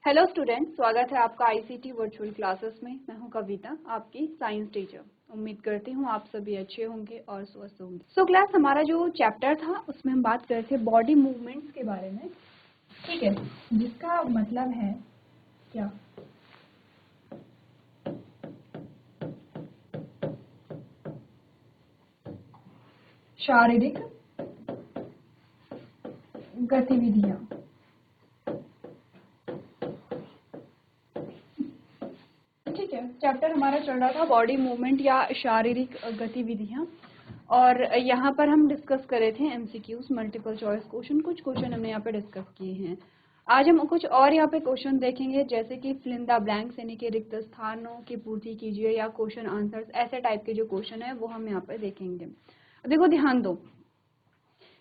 Hello student, स्वागत है आपका आईसीटी वर्चुअल क्लासेस में। मैं हूं कविता, आपकी साइंस टीचर। उम्मीद करती हूं आप सभी अच्छे होंगे और स्वस्थ होंगे। सो क्लास, हमारा जो चैप्टर था उसमें हम बात कर रहे थे बॉडी मूवमेंट्स के बारे में, ठीक है, जिसका मतलब है क्या, शारीरिक गतिविधियां। ठीक है, चैप्टर हमारा चल रहा था बॉडी मूवमेंट या शारीरिक गतिविधियां, और यहाँ पर हम डिस्कस कर रहे थे एमसीक्यूज, मल्टीपल चॉइस क्वेश्चन। कुछ क्वेश्चन हमने यहाँ पे डिस्कस किए हैं। आज हम कुछ और यहाँ पे क्वेश्चन देखेंगे, जैसे कि फिल इन द ब्लैंक्स यानी कि रिक्त स्थानों की पूर्ति कीजिए, या क्वेश्चन आंसर्स, ऐसे टाइप के जो क्वेश्चन है वो हम यहाँ पे देखेंगे। देखो, ध्यान दो,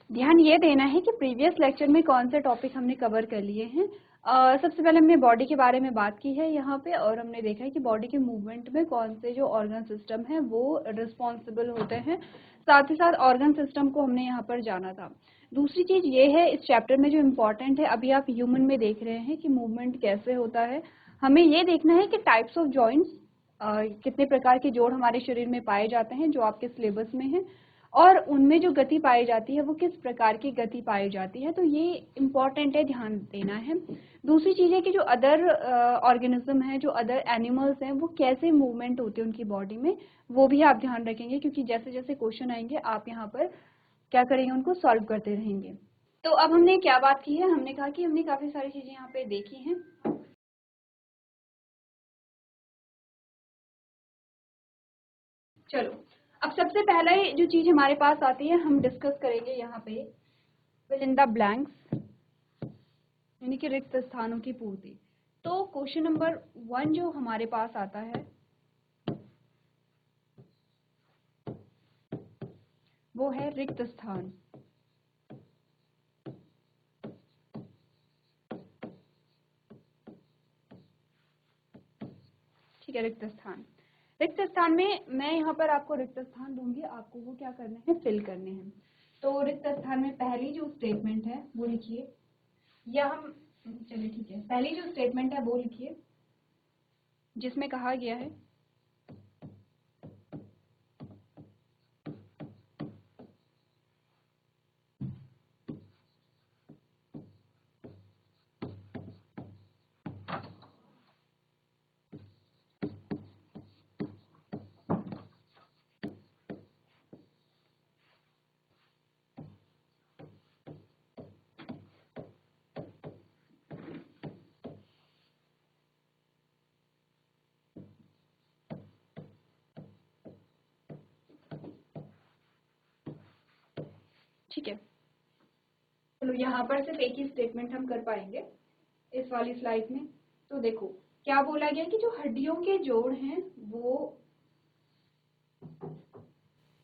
ध्यान ये देना है कि प्रीवियस लेक्चर में कौन से टॉपिक हमने कवर कर लिए हैं। सबसे पहले हमने बॉडी के बारे में बात की है यहाँ पे, और हमने देखा है कि बॉडी के मूवमेंट में कौन से जो ऑर्गन सिस्टम है वो रिस्पॉन्सिबल होते हैं। साथ ही साथ ऑर्गन सिस्टम को हमने यहाँ पर जाना था। दूसरी चीज ये है इस चैप्टर में जो इम्पोर्टेंट है, अभी आप ह्यूमन में देख रहे हैं कि मूवमेंट कैसे होता है। हमें ये देखना है कि टाइप्स ऑफ जॉइंट्स, कितने प्रकार के जोड़ हमारे शरीर में पाए जाते हैं जो आपके सिलेबस में है, और उनमें जो गति पाई जाती है वो किस प्रकार की गति पाई जाती है। तो ये इम्पॉर्टेंट है, ध्यान देना है। दूसरी चीज़ है कि जो अदर ऑर्गेनिज्म है, जो अदर एनिमल्स हैं, वो कैसे मूवमेंट होते हैं उनकी बॉडी में, वो भी आप ध्यान रखेंगे, क्योंकि जैसे जैसे क्वेश्चन आएंगे आप यहाँ पर क्या करेंगे, उनको सॉल्व करते रहेंगे। तो अब हमने क्या बात की है, हमने कहा कि हमने काफ़ी सारी चीज़ें यहाँ पे देखी हैं। चलो, अब सबसे पहले जो चीज़ हमारे पास आती है हम डिस्कस करेंगे यहाँ पे, फिल इन द ब्लैंक्स यानी कि रिक्त स्थानों की पूर्ति। तो क्वेश्चन नंबर 1 जो हमारे पास आता है वो है रिक्त स्थान। ठीक है, रिक्त स्थान। रिक्त स्थान में मैं यहाँ पर आपको रिक्त स्थान दूंगी, आपको वो क्या करने हैं, फिल करने हैं। तो रिक्त स्थान में पहली जो स्टेटमेंट है वो लिखिए, या हम, चलिए ठीक है, पहली जो स्टेटमेंट है वो लिखिए जिसमें कहा गया है ठीक है। चलो, यहाँ पर सिर्फ एक ही स्टेटमेंट हम कर पाएंगे इस वाली स्लाइड में। तो देखो क्या बोला गया कि जो हड्डियों के जोड़ हैं वो,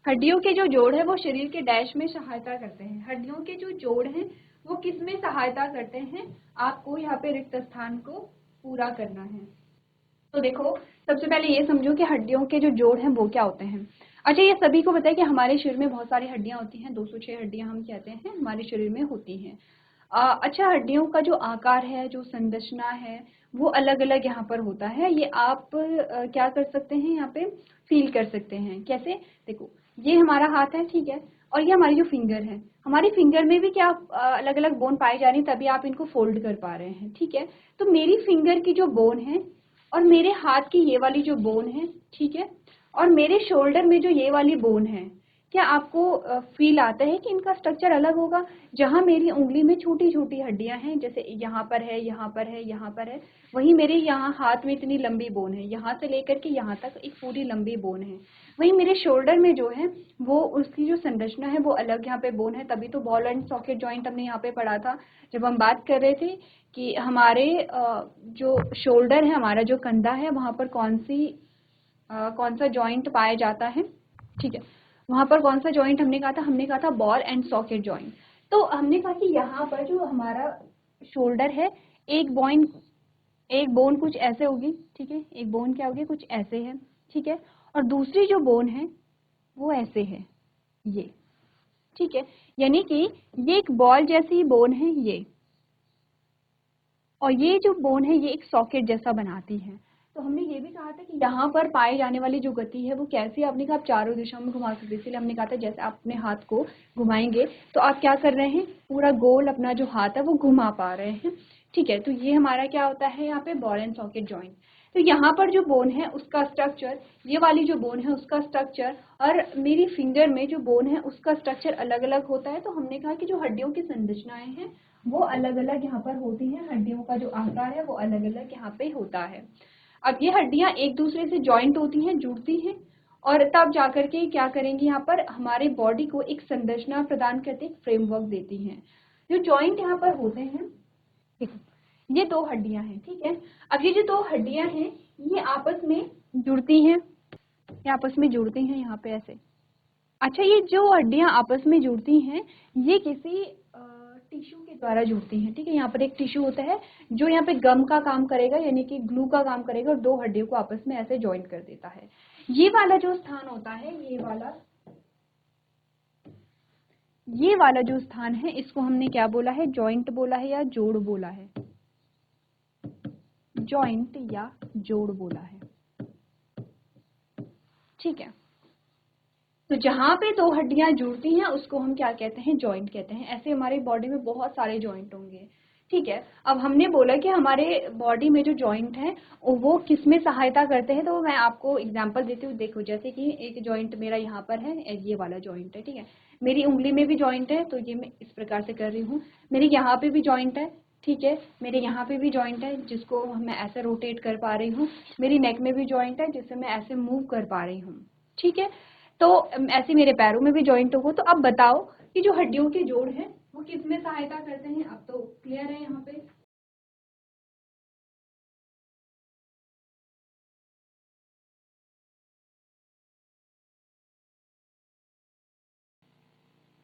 हड्डियों के जो जोड़ है वो शरीर के डैश में सहायता करते हैं। हड्डियों के जो जोड़ हैं वो किस में सहायता करते हैं, आपको यहाँ पे रिक्त स्थान को पूरा करना है। तो देखो, सबसे पहले ये समझो कि हड्डियों के जो जोड़ हैं वो क्या होते हैं। अच्छा, ये सभी को पता है कि हमारे शरीर में बहुत सारी हड्डियां होती हैं, 206 हड्डियां हम कहते हैं हमारे शरीर में होती हैं। अच्छा, हड्डियों का जो आकार है, जो संरचना है, वो अलग अलग यहाँ पर होता है। ये आप क्या कर सकते हैं, यहाँ पे फील कर सकते हैं। कैसे, देखो, ये हमारा हाथ है, ठीक है, और ये हमारी जो फिंगर है, हमारी फिंगर में भी क्या अलग अलग बोन पाई जा रही है, तभी आप इनको फोल्ड कर पा रहे हैं। ठीक है, तो मेरी फिंगर की जो बोन है और मेरे हाथ की ये वाली जो बोन है, ठीक है, और मेरे शोल्डर में जो ये वाली बोन है, क्या आपको फील आता है कि इनका स्ट्रक्चर अलग होगा। जहां मेरी उंगली में छोटी छोटी हड्डियां हैं, जैसे यहाँ पर है, यहाँ पर है, यहाँ पर है, वहीं मेरे यहाँ हाथ में इतनी लंबी बोन है, यहाँ से लेकर के यहाँ तक एक पूरी लंबी बोन है। वहीं मेरे शोल्डर में जो है वो, उसकी जो संरचना है वो अलग यहाँ पे बोन है। तभी तो बॉल एंड सॉकेट जॉइंट हमने यहाँ पे पढ़ा था जब हम बात कर रहे थे कि हमारे जो शोल्डर है, हमारा जो कंधा है, वहां पर कौन सा जॉइंट पाया जाता है। ठीक है, वहां पर कौन सा जॉइंट हमने कहा था, हमने कहा था बॉल एंड सॉकेट जॉइंट। तो हमने कहा कि यहाँ पर जो हमारा शोल्डर है, एक बोन एक बोन कुछ ऐसे होगी, ठीक है, एक बोन क्या होगी, कुछ ऐसे है, ठीक है, और दूसरी जो बोन है वो ऐसे है, ये, ठीक है, यानी कि ये एक बॉल जैसी बोन है ये, और ये जो बोन है ये एक सॉकेट जैसा बनाती है। तो हमने ये भी कहा था कि यहाँ पर पाए जाने वाली जो गति है वो कैसी है, आपने कहा आप चारों दिशाओं में घुमा सकते हैं, इसलिए हमने कहा था जैसे आप अपने हाथ को घुमाएंगे तो आप क्या कर रहे हैं, पूरा गोल अपना जो हाथ है वो घुमा पा रहे हैं। ठीक है, तो ये हमारा क्या होता है यहाँ पे बॉल एंड सॉकेट जॉइंट। तो यहाँ पर जो बोन है उसका स्ट्रक्चर, ये वाली जो बोन है उसका स्ट्रक्चर और मेरी फिंगर में जो बोन है उसका स्ट्रक्चर अलग अलग होता है। तो हमने कहा कि जो हड्डियों की संरचनाएं हैं वो अलग अलग यहाँ पर होती हैं, हड्डियों का जो आकार है वो अलग अलग यहाँ पे होता है। अब ये हड्डियां एक दूसरे से जॉइंट होती हैं, जुड़ती हैं और तब जाकर के क्या करेंगी, यहाँ पर हमारे बॉडी को एक संरचना प्रदान करते, एक फ्रेमवर्क देती हैं। जो जॉइंट यहाँ पर होते हैं, ठीक है, ये दो हड्डियां हैं। ठीक है, अब ये जो दो हड्डियां हैं ये आपस में जुड़ती हैं, ये आपस में जुड़ती हैं यहाँ पे ऐसे। अच्छा, ये जो हड्डियां आपस में जुड़ती हैं ये किसी टिश्यू के द्वारा जुड़ती हैं। ठीक है, यहाँ पर एक टिश्यू होता है जो यहाँ पे गम का काम करेगा, यानी कि ग्लू का काम करेगा और दो हड्डियों को आपस में ऐसे जॉइंट कर देता है। ये वाला जो स्थान होता है, ये वाला जो स्थान है इसको हमने क्या बोला है, जॉइंट बोला है या जोड़ बोला है, जॉइंट या जोड़ बोला है। ठीक है, तो जहां पे दो हड्डियां जुड़ती हैं उसको हम क्या कहते हैं, जॉइंट कहते हैं। ऐसे हमारे बॉडी में बहुत सारे जॉइंट होंगे। ठीक है, अब हमने बोला कि हमारे बॉडी में जो जॉइंट है वो किस में सहायता करते हैं, तो मैं आपको एग्जांपल देती हूँ। देखो, जैसे कि एक जॉइंट मेरा यहाँ पर है, ये वाला जॉइंट है। ठीक है, मेरी उंगली में भी जॉइंट है, तो ये मैं इस प्रकार से कर रही हूँ। मेरे यहाँ पे भी जॉइंट है, ठीक है, मेरे यहाँ पे भी जॉइंट है जिसको मैं ऐसे रोटेट कर पा रही हूँ। मेरी नेक में भी जॉइंट है जिससे मैं ऐसे मूव कर पा रही हूँ। ठीक है, तो ऐसे मेरे पैरों में भी जॉइंट होगा। तो अब बताओ कि जो हड्डियों के जोड़ हैं वो किस में सहायता करते हैं। अब तो क्लियर है यहाँ पे।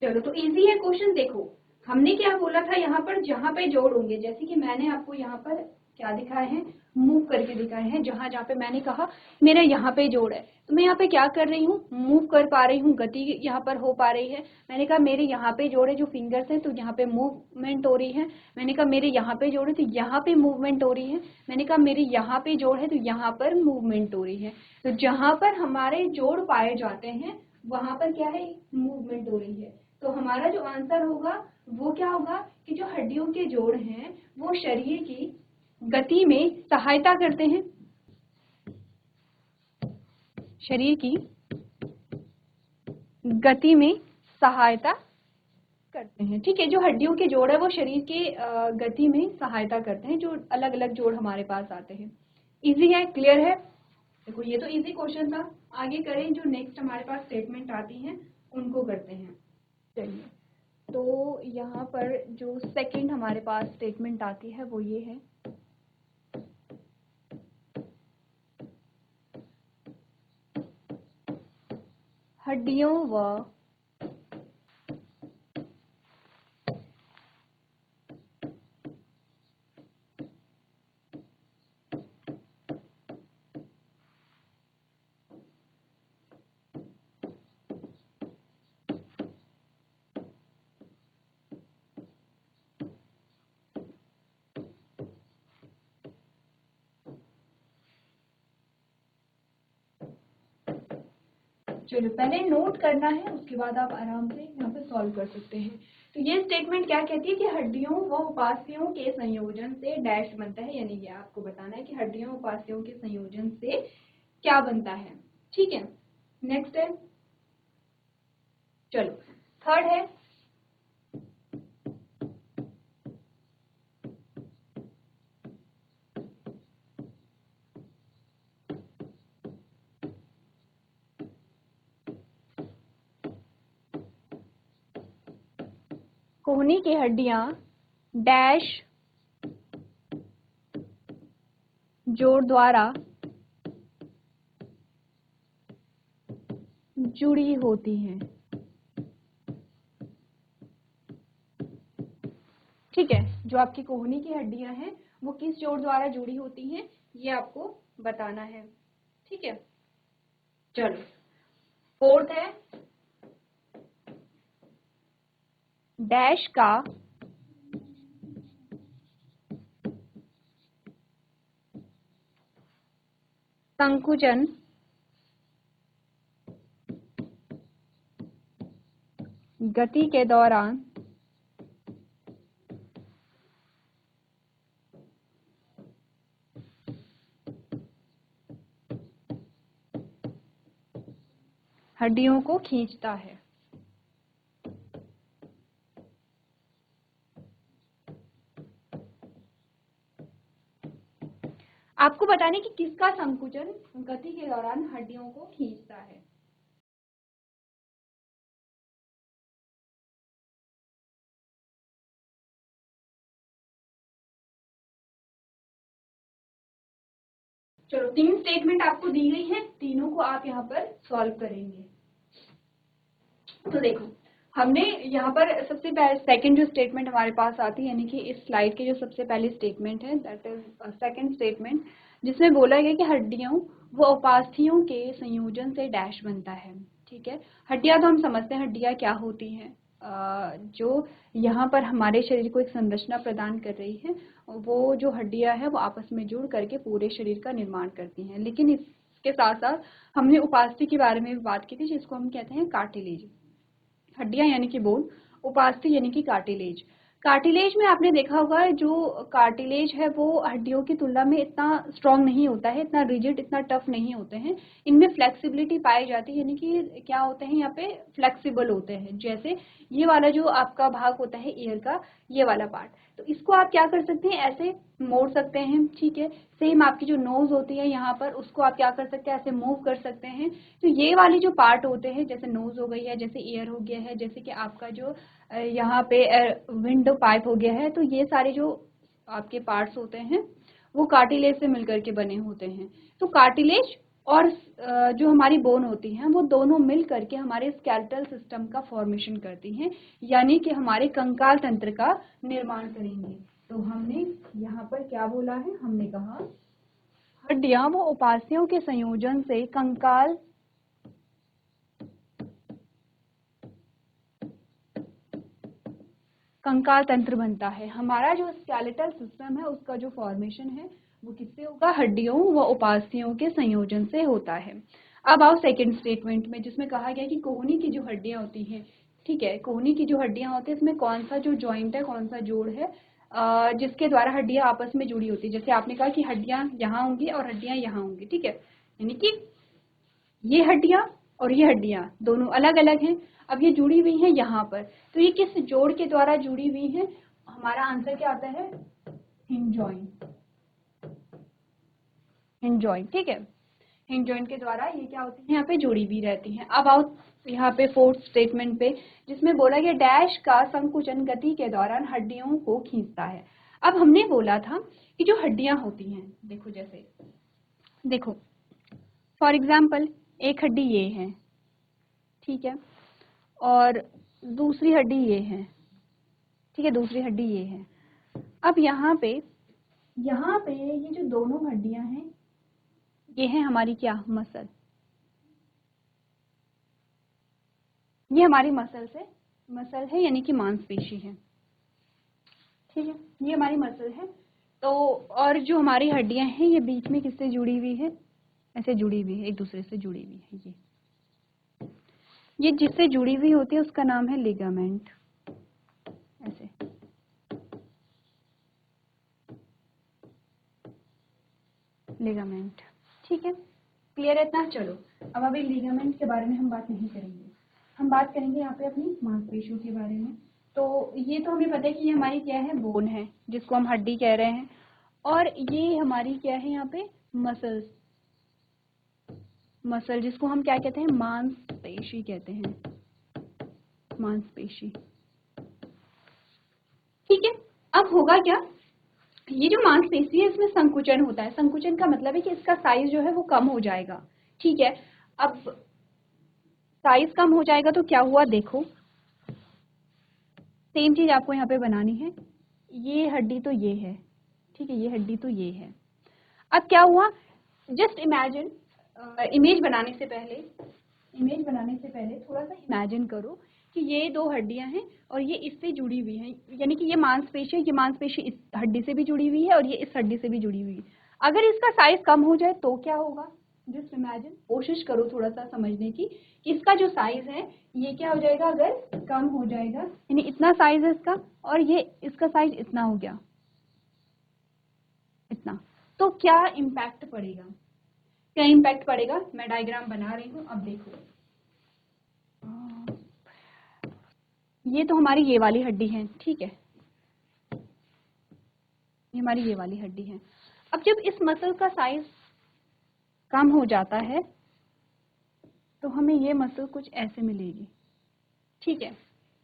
चलो, तो इजी है क्वेश्चन। देखो, हमने क्या बोला था, यहाँ पर जहां पे जोड़ होंगे, जैसे कि मैंने आपको यहाँ पर क्या दिखाए हैं, मूव करके दिखाए हैं। जहां जहां पे मैंने कहा मेरा यहाँ पे जोड़ है, तो मैं यहाँ पे क्या कर रही हूँ, मूव कर पा रही हूँ, गति यहाँ पर हो पा रही है। मैंने कहा मेरे यहाँ पे जोड़ है जो फिंगर्स है, तो यहाँ पे मूवमेंट हो रही है। मैंने कहा मेरे यहाँ पे जोड़ है तो यहाँ पे मूवमेंट हो रही है। मैंने कहा मेरे यहाँ पे जोड़ है तो यहाँ पर मूवमेंट हो रही है। तो जहां पर हमारे जोड़ पाए जाते हैं वहां पर क्या है, मूवमेंट हो रही है। तो हमारा जो आंसर होगा वो क्या होगा कि जो हड्डियों के जोड़ हैं वो शरीर की गति में सहायता करते हैं, शरीर की गति में सहायता करते हैं। ठीक है, जो हड्डियों के जोड़ है वो शरीर के गति में सहायता करते हैं, जो अलग अलग जोड़ हमारे पास आते हैं। इजी है, क्लियर है। देखो, ये तो इजी क्वेश्चन था। आगे करें, जो नेक्स्ट हमारे पास स्टेटमेंट आती हैं उनको करते हैं। चलिए, तो यहाँ पर जो सेकंड हमारे पास स्टेटमेंट आती है वो ये है, हड्डियों व चलो, पहले नोट करना है, उसके बाद आप आराम से यहाँ पे सॉल्व कर सकते हैं। तो ये स्टेटमेंट क्या कहती है कि हड्डियों व उपास्थियों के संयोजन से डैश बनता है, यानी ये आपको बताना है कि हड्डियों व उपास्थियों के संयोजन से क्या बनता है। ठीक है, नेक्स्ट है, चलो थर्ड है, कोहनी की हड्डियां डैश जोड़ द्वारा जुड़ी होती हैं। ठीक है, जो आपकी कोहनी की हड्डियां हैं वो किस जोड़ द्वारा जुड़ी होती हैं ये आपको बताना है। ठीक है, चलो फोर्थ है, डैश का संकुचन गति के दौरान हड्डियों को खींचता है। आपको बताने कि किसका संकुचन गति के दौरान हड्डियों को खींचता है। चलो 3 स्टेटमेंट आपको दी गई है, तीनों को आप यहाँ पर सॉल्व करेंगे। तो देखो हमने यहाँ पर सबसे पहले सेकंड जो स्टेटमेंट हमारे पास आती है, यानी कि इस स्लाइड के जो सबसे पहली स्टेटमेंट है, दैट इज सेकंड स्टेटमेंट, जिसमें बोला गया कि हड्डियों व उपास्थियों के संयोजन से डैश बनता है। ठीक है, हड्डियां तो हम समझते हैं हड्डियां क्या होती हैं, जो यहाँ पर हमारे शरीर को एक संरचना प्रदान कर रही है। वो जो हड्डियां है वो आपस में जुड़ करके पूरे शरीर का निर्माण करती हैं। लेकिन इसके साथ साथ हमने उपास्थि के बारे में भी बात की थी, जिसको हम कहते हैं कार्टिलेज। हड्डियां यानी कि बोन, उपास्थि यानी कि कार्टिलेज। कार्टिलेज में आपने देखा होगा जो कार्टिलेज है वो हड्डियों की तुलना में इतना स्ट्रांग नहीं होता है, इतना रिजिड, इतना टफ नहीं होते हैं। इनमें फ्लेक्सिबिलिटी पाई जाती है, यानी कि क्या होते हैं यहाँ पे फ्लेक्सिबल होते हैं। जैसे ये वाला जो आपका भाग होता है ईयर का, ये वाला पार्ट, तो इसको आप क्या कर सकते हैं, ऐसे मोड़ सकते हैं। ठीक है, सेम आपकी जो नोज होती है यहाँ पर, उसको आप क्या कर सकते हैं, ऐसे मूव कर सकते हैं। तो ये वाले जो पार्ट होते हैं, जैसे नोज हो गई है, जैसे ईयर हो गया है, जैसे कि आपका जो यहाँ पे विंडो पाइप हो गया है, तो ये सारे जो आपके पार्ट्स होते हैं वो कार्टिलेज से मिलकर के बने होते हैं। तो कार्टिलेज और जो हमारी बोन होती हैं वो दोनों मिल करके हमारे स्केलेटल सिस्टम का फॉर्मेशन करती हैं, यानी कि हमारे कंकाल तंत्र का निर्माण करेंगे। तो हमने यहाँ पर क्या बोला है, हमने कहा हड्डियां वो उपास्थियों के संयोजन से कंकाल तंत्र बनता है। हमारा जो स्केलेटल सिस्टम है उसका जो फॉर्मेशन है वो किससे होगा, हड्डियों व उपास्थियों के संयोजन से होता है। अब आओ सेकंड स्टेटमेंट में, जिसमें कहा गया कि कोहनी की जो हड्डियां होती हैं, ठीक है, कोहनी की जो हड्डियां होती है इसमें कौन सा जो जॉइंट है, कौन सा जोड़ है जिसके द्वारा हड्डियां आपस में जुड़ी होती है। जैसे आपने कहा कि हड्डियां यहाँ होंगी और हड्डियां यहाँ होंगी, ठीक है, यानी कि ये हड्डियां और ये हड्डियां दोनों अलग अलग हैं, अब ये जुड़ी हुई हैं यहाँ पर। तो ये किस जोड़ के द्वारा जुड़ी हुई हैं, हमारा आंसर क्या आता है, हिंज जॉइंट। हिंज जॉइंट, ठीक है, हिंज जॉइंट के द्वारा ये क्या होती है, यहाँ पे जुड़ी भी रहती हैं। अब आओ यहाँ पे फोर्थ स्टेटमेंट पे, जिसमें बोला गया डैश का संकुचन गति के दौरान हड्डियों को खींचता है। अब हमने बोला था कि जो हड्डियां होती हैं, देखो जैसे देखो फॉर एग्जाम्पल एक हड्डी ये है, ठीक है, और दूसरी हड्डी ये है, ठीक है, दूसरी हड्डी ये है। अब यहाँ पे ये जो दोनों हड्डियां हैं ये है हमारी क्या, मसल। ये हमारी मसल है यानी कि मांसपेशी है, ठीक है, ये हमारी मसल है। तो और जो हमारी हड्डियां हैं ये बीच में किससे जुड़ी हुई है, ऐसे जुड़ी हुई है, एक दूसरे से जुड़ी हुई है। ये जिससे जुड़ी हुई होती है उसका नाम है लिगामेंट, ऐसे। लिगामेंट, ठीक है, क्लियर है इतना। चलो अब अभी लिगामेंट के बारे में हम बात नहीं करेंगे, हम बात करेंगे यहाँ पे अपनी मांसपेशियों के बारे में। तो ये तो हमें पता है कि ये हमारी क्या है, बोन है, जिसको हम हड्डी कह रहे हैं, और ये हमारी क्या है यहाँ पे, मसल, जिसको हम क्या कहते हैं, मांसपेशी कहते हैं, मांसपेशी, ठीक है। अब होगा क्या, ये जो मांसपेशी है इसमें संकुचन होता है। संकुचन का मतलब है कि इसका साइज जो है वो कम हो जाएगा, ठीक है। अब साइज कम हो जाएगा तो क्या हुआ, देखो सेम चीज आपको यहाँ पे बनानी है। ये हड्डी तो ये है, ठीक है, ये हड्डी तो ये है। अब क्या हुआ, जस्ट इमेजिन, इमेज बनाने से पहले थोड़ा सा इमेजिन करो कि ये दो हड्डियां हैं और ये इससे जुड़ी हुई हैं, यानी कि ये मांसपेशी है, ये मांसपेशी इस हड्डी से भी जुड़ी हुई है और ये इस हड्डी से भी जुड़ी हुई है। अगर इसका साइज कम हो जाए तो क्या होगा, जस्ट इमेजिन, कोशिश करो थोड़ा सा समझने की कि इसका जो साइज है ये क्या हो जाएगा अगर कम हो जाएगा, यानी इतना साइज है इसका और ये इसका साइज इतना हो गया, इतना, तो क्या इम्पैक्ट पड़ेगा, क्या इम्पैक्ट पड़ेगा। मैं डायग्राम बना रही हूँ, अब देखो ये तो हमारी ये वाली हड्डी है, ठीक है, ये हमारी ये वाली हड्डी है। अब जब इस मसल का साइज कम हो जाता है तो हमें ये मसल कुछ ऐसे मिलेगी, ठीक है।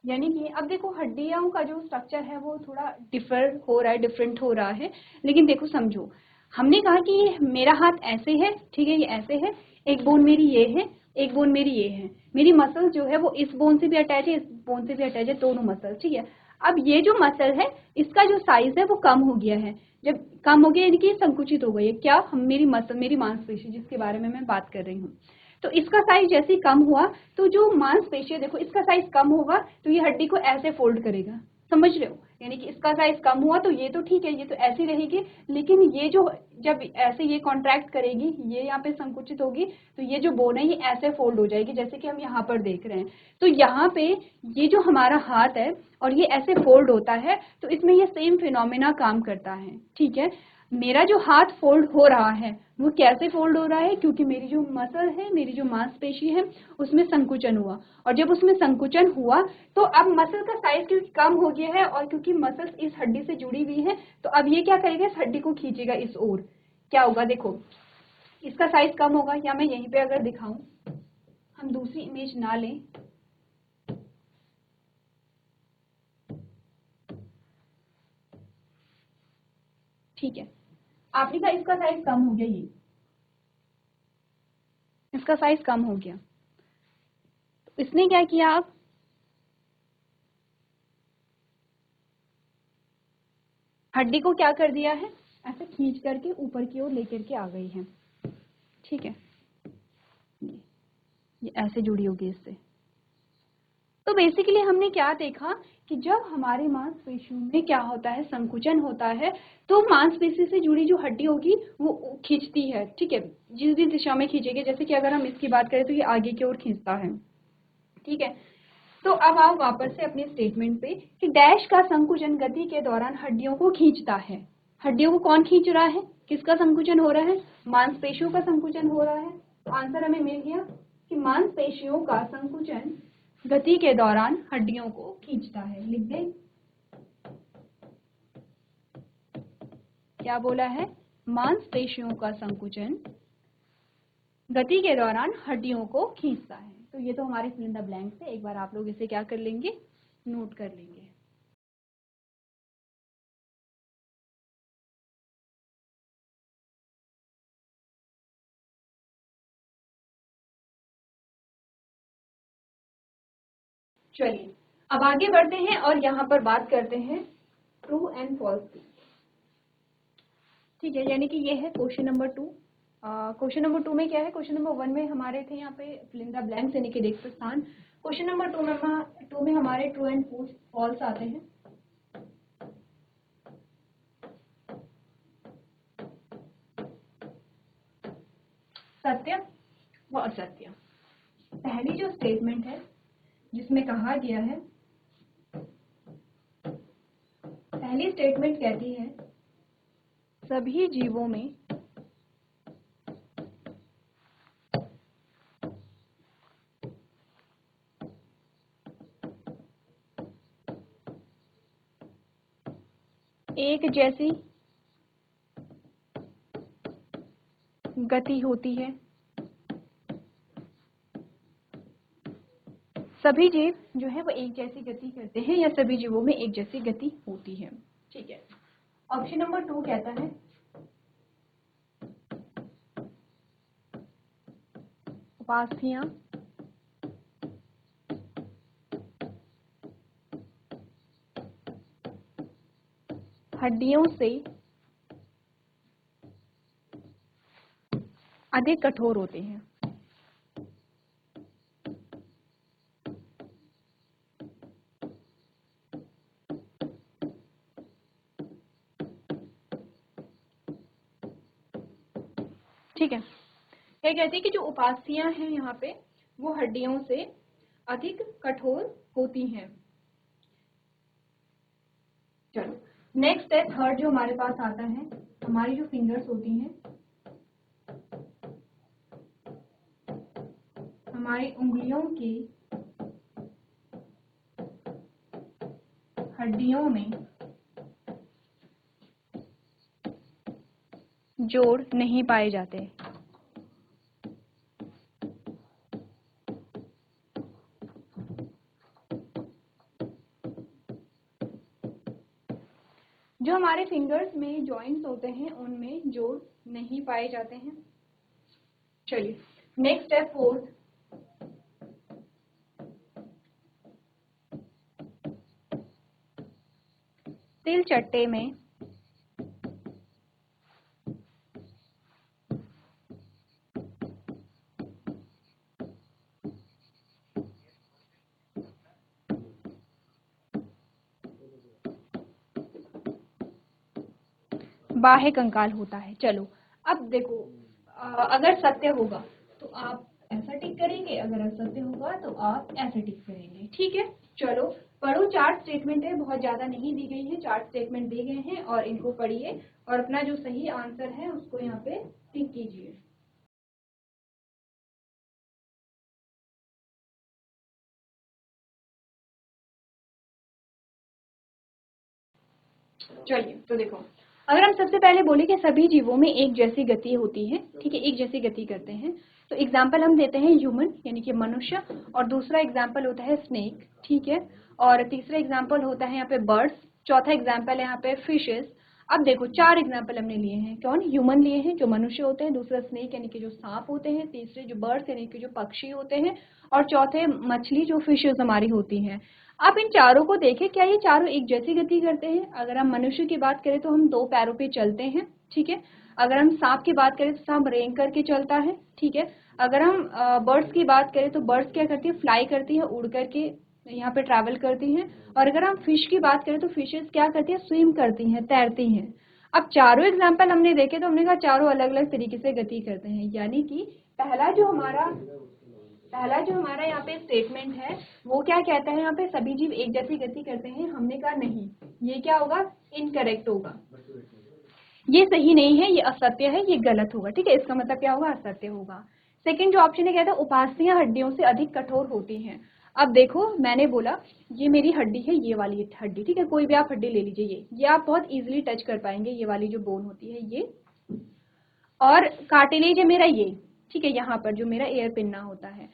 यानी कि अब देखो हड्डियों का जो स्ट्रक्चर है वो थोड़ा डिफर हो रहा है, डिफरेंट हो रहा है, लेकिन देखो समझो, हमने कहा कि मेरा हाथ ऐसे है, ठीक है, ये ऐसे है, एक बोन मेरी ये है, एक बोन मेरी ये है, मेरी मसल जो है वो इस बोन से भी अटैच है, इस बोन से भी अटैच है, दोनों मसल, ठीक है। अब ये जो मसल है इसका जो साइज है वो कम हो गया है, जब कम हो गया यानी कि संकुचित हो गई है, क्या, हम मेरी मसल, मेरी मांसपेशी जिसके बारे में मैं बात कर रही हूँ, तो इसका साइज जैसे ही कम हुआ तो जो मांसपेशी है देखो इसका साइज कम होगा तो ये हड्डी को ऐसे फोल्ड करेगा, समझ रहे हो, यानी कि इसका साइज कम हुआ तो ये तो ठीक है, ये तो ऐसी रहेगी, लेकिन ये जो जब ऐसे ये कॉन्ट्रैक्ट करेगी, ये यहाँ पे संकुचित होगी, तो ये जो बोन है ये ऐसे फोल्ड हो जाएगी जैसे कि हम यहाँ पर देख रहे हैं। तो यहाँ पे ये जो हमारा हाथ है और ये ऐसे फोल्ड होता है, तो इसमें ये सेम फिनोमेना काम करता है, ठीक है। मेरा जो हाथ फोल्ड हो रहा है वो कैसे फोल्ड हो रहा है, क्योंकि मेरी जो मसल है, मेरी जो मांसपेशी है उसमें संकुचन हुआ, और जब उसमें संकुचन हुआ तो अब मसल का साइज क्योंकि कम हो गया है और क्योंकि मसल इस हड्डी से जुड़ी हुई है, तो अब ये क्या करेगा, इस हड्डी को खींचेगा इस ओर, क्या होगा देखो, इसका साइज कम होगा, या मैं यहीं पे अगर दिखाऊं, हम दूसरी इमेज ना लें, ठीक है, आपने कहा इसका साइज कम हो गया, ये इसका साइज कम हो गया, तो इसने क्या किया, अब हड्डी को क्या कर दिया है, ऐसे खींच करके ऊपर की ओर लेकर के आ गई है, ठीक है, ये ऐसे जुड़ी होगी इससे। तो बेसिकली हमने क्या देखा कि जब हमारी मांसपेशियों में क्या होता है, संकुचन होता है, तो मांसपेशी से जुड़ी जो हड्डी होगी वो खींचती है, ठीक है, जिस भी दिशा में खींचेगी, जैसे कि अगर हम इसकी बात करें तो ये आगे की ओर खींचता है, ठीक है। तो अब आओ वापस से अपने स्टेटमेंट पे कि डैश का संकुचन गति के दौरान हड्डियों को खींचता है, हड्डियों को कौन खींच रहा है, किसका संकुचन हो रहा है, मांसपेशियों का संकुचन हो रहा है, तो आंसर हमें मिल गया कि मांसपेशियों का संकुचन गति के दौरान हड्डियों को खींचता है, लिख दे, क्या बोला है, मांसपेशियों का संकुचन गति के दौरान हड्डियों को खींचता है। तो ये तो हमारे फिल इन द ब्लैंक्स है, एक बार आप लोग इसे क्या कर लेंगे, नोट कर लेंगे। चलिए अब आगे बढ़ते हैं और यहाँ पर बात करते हैं ट्रू एंड फॉल्स, ठीक है, यानी कि ये है क्वेश्चन नंबर 2। क्वेश्चन नंबर 2 में क्या है, क्वेश्चन नंबर 1 में हमारे थे यहाँ पे फिल इन द ब्लैंक्स यानी कि रिक्त स्थान, क्वेश्चन नंबर 2 में हमारे ट्रू एंड फॉल्स आते हैं। सत्य व असत्य, पहली जो स्टेटमेंट है जिसमें कहा गया है, पहली स्टेटमेंट कहती है सभी जीवों में एक जैसी गति होती है, सभी जीव जो है वो एक जैसी गति करते हैं, या सभी जीवों में एक जैसी गति होती है, ठीक है। ऑप्शन नंबर 2 कहता है उपास्थियां हड्डियों से अधिक कठोर होते हैं, ठीक है। क्या कहते हैं कि जो उपास्थियां हैं यहाँ पे वो हड्डियों से अधिक कठोर होती हैं। चलो नेक्स्ट है थर्ड जो हमारे पास आता है, हमारी जो फिंगर्स होती हैं, हमारी उंगलियों की हड्डियों में जोड़ नहीं पाए जाते। जो हमारे फिंगर्स में जॉइंट्स होते हैं उनमें जोड़ नहीं पाए जाते हैं। चलिए नेक्स्ट है फोर्थ, तिल चट्टे में बाह्य कंकाल होता है। चलो अब देखो, अगर सत्य होगा तो आप ऐसा टिक करेंगे, अगर असत्य होगा तो आप ऐसे टिक करेंगे। ठीक है, चलो पढ़ो। 4 स्टेटमेंट है, बहुत ज्यादा नहीं दी गई है, 4 स्टेटमेंट दिए गए हैं और इनको पढ़िए और अपना जो सही आंसर है उसको यहाँ पे टिक कीजिए। चलिए तो देखो, अगर हम सबसे पहले बोले कि सभी जीवों में एक जैसी गति होती है, ठीक है, एक जैसी गति करते हैं, तो एग्जाम्पल हम देते हैं ह्यूमन यानी कि मनुष्य, और दूसरा एग्जाम्पल होता है स्नेक, ठीक है, और तीसरा एग्जाम्पल होता है यहाँ पे बर्ड्स, चौथा एग्जाम्पल है यहाँ पे फिशेस। अब देखो 4 एग्जाम्पल हमने लिए हैं, कौन, ह्यूमन लिए हैं जो मनुष्य होते हैं, दूसरा स्नेक यानी कि जो सांप होते हैं, तीसरे जो बर्ड्स यानी कि जो पक्षी होते हैं, और चौथे मछली जो फिशेस हमारी होती हैं। आप इन चारों को देखें, क्या ये चारों एक जैसी गति करते हैं? अगर हम मनुष्य की बात करें तो हम 2 पैरों पे चलते हैं, ठीक है। अगर हम सांप की बात करें तो सांप रेंग करके चलता है, ठीक है। अगर हम बर्ड्स की बात करें तो बर्ड्स क्या करती है, फ्लाई करती है, उड़ करके यहाँ पे ट्रैवल करती हैं। और अगर हम फिश की बात करें तो फिशेस क्या करती है, स्विम करती हैं, तैरती हैं। अब चारों एग्जाम्पल हमने देखे तो हमने कहा चारों अलग अलग तरीके से गति करते हैं, यानी कि पहला जो हमारा यहाँ पे स्टेटमेंट है वो क्या कहता है, यहाँ पे सभी जीव एक जैसी गति करते हैं, हमने कहा नहीं, ये क्या होगा, इनकरेक्ट होगा, ये सही नहीं है, ये असत्य है, ये गलत होगा, ठीक है, इसका मतलब क्या होगा, असत्य होगा। सेकंड जो ऑप्शन है कहता है उपास्थियां हड्डियों से अधिक कठोर होती हैं। अब देखो मैंने बोला ये मेरी हड्डी है, ये वाली हड्डी, ठीक है, कोई भी आप हड्डी ले लीजिए, ये आप बहुत इजीली टच कर पाएंगे, ये वाली जो बोन होती है ये, और कार्टिलेज है मेरा ये, ठीक है, यहाँ पर जो मेरा एयर पिन्ना होता है,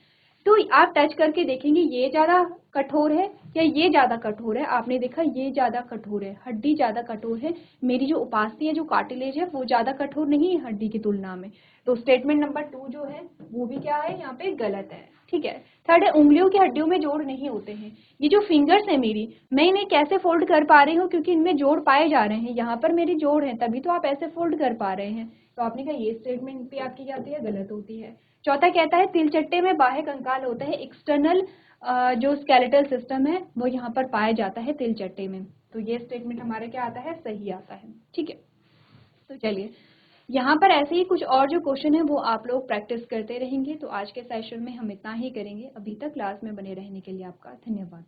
तो आप टच करके देखेंगे ये ज्यादा कठोर है या ये ज्यादा कठोर है। आपने देखा ये ज्यादा कठोर है, हड्डी ज्यादा कठोर है, मेरी जो उपास्थि है जो कार्टिलेज है वो ज्यादा कठोर नहीं है हड्डी की तुलना में। तो स्टेटमेंट नंबर 2 जो है वो भी क्या है, यहाँ पे गलत है, ठीक है। थर्ड है उंगलियों की हड्डियों में जोड़ नहीं होते हैं। ये जो फिंगर्स है मेरी, मैं इन्हें कैसे फोल्ड कर पा रही हूँ, क्योंकि इनमें जोड़ पाए जा रहे हैं, यहाँ पर मेरी जोड़ है तभी तो आप ऐसे फोल्ड कर पा रहे हैं। तो आपने कहा ये स्टेटमेंट भी आपकी क्या होती है, गलत होती है। चौथा कहता है तिलचट्टे में बाह्य कंकाल होता है, एक्सटर्नल जो स्केलेटल सिस्टम है वो यहाँ पर पाया जाता है तिलचट्टे में। तो ये स्टेटमेंट हमारा क्या आता है, सही आता है, ठीक है। तो चलिए यहाँ पर ऐसे ही कुछ और जो क्वेश्चन है वो आप लोग प्रैक्टिस करते रहेंगे। तो आज के सेशन में हम इतना ही करेंगे। अभी तक क्लास में बने रहने के लिए आपका धन्यवाद।